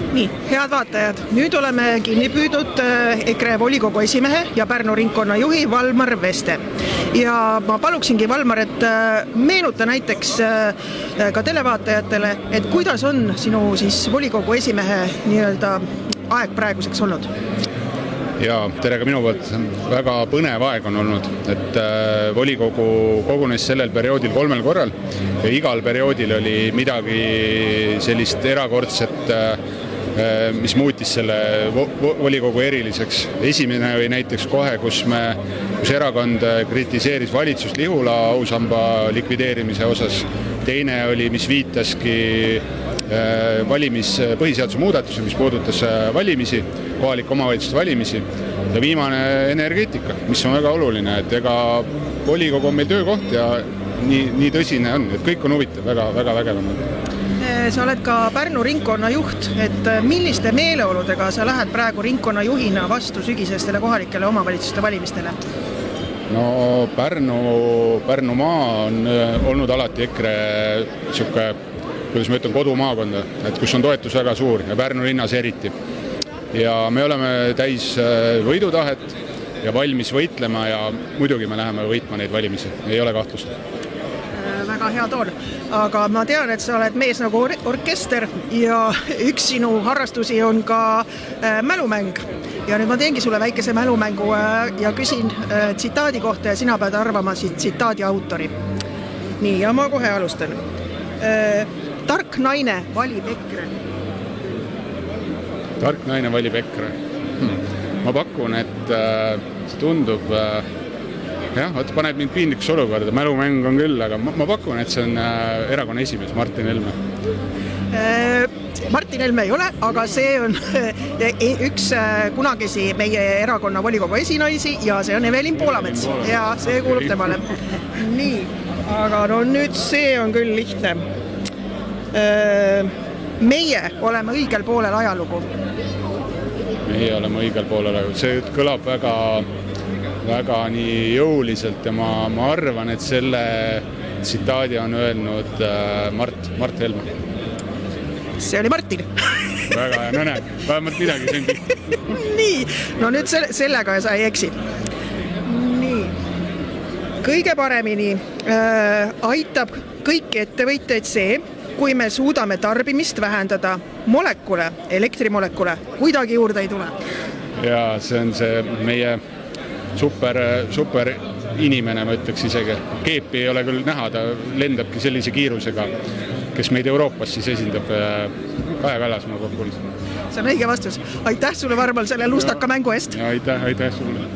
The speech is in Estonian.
Nii, head vaatajad, nüüd oleme kinni püüdnud EKRE volikogu esimehe ja Pärnu ringkonna juhi Valmar Veste. Ja ma paluksingi Valmar, et meenuta näiteks ka televaatajatele, et kuidas on sinu siis volikogu esimehe nii-öelda aeg praeguseks olnud? Ja tere ka minu poolt. Väga põnev aeg on olnud, et volikogu kogunes sellel perioodil 3 korral ja igal perioodil oli midagi sellist erakordset, mis muutis selle volikogu eriliseks. Esimene oli näiteks kohe, kus erakond kritiseeris valitsust Lihula ausamba likvideerimise osas. Teine oli, mis viitaski põhiseaduse muudatuse, mis puudutas valimisi, kohalike omavalitsuste valimisi. Ja viimane energeetika, mis on väga oluline, et ega volikogu on meil töökoht ja nii tõsine on, et kõik on huvitav, väga vägev on. Sa oled ka Pärnu ringkonna juht, et milliste meeleoludega sa lähed praegu ringkonna juhina vastu sügisestele kohalikele omavalitsuste valimistele? No Pärnumaa on olnud alati EKRE kuidas ma ütlen, kodumaakonda, et kus on toetus väga suur ja Pärnu linnas eriti. Ja me oleme täis võidutahet ja valmis võitlema ja muidugi me läheme võitma neid valimisi, ei ole kahtlust. Väga hea toon, aga ma tean, et sa oled mees nagu orkester ja üks sinu harrastusi on ka mälumäng. Ja nüüd ma teengi sulle väikese mälumängu ja küsin tsitaadi kohta ja sina pead arvama tsitaadi autori. Nii, ja ma kohe alustan. Tark naine valib EKRE. Tark naine valib EKRE. Ma pakun, et see tundub, paneb mind piinlikus olukorda, mälumäng on küll, aga ma pakun, et see on erakonna esimees Martin Helme. Martin Helme ei ole, aga see on üks kunagisi meie erakonna volikogu esinaisi ja see on Evelin Poolamets ja see kuulub temale. Nii, aga no nüüd see on küll lihtne. Meie oleme õigel poolel ajalugu. Meie oleme õigel poolel ajalugu. See kõlab väga nii jõuliselt ja ma arvan, et selle tsitaadi on öelnud Mart Helme. See oli Martin. Väga hea, no näed, vähemalt midagi sündi. Nii, no nüüd sellega sa ei eksi. Nii, kõige paremini aitab kõiki ettevõtteid see, kui me suudame tarbimist vähendada elektrimolekule, kuidagi juurde ei tule. Ja see on see meie super inimene, ma ütleks isegi. Keepi ei ole küll näha, ta lendabki sellise kiirusega, kes meid Euroopas siis esindab Kaja Kallas, ma pakun. See on õige vastus. Aitäh sulle, Varmal, selle lustaka mängu eest. Aitäh sulle.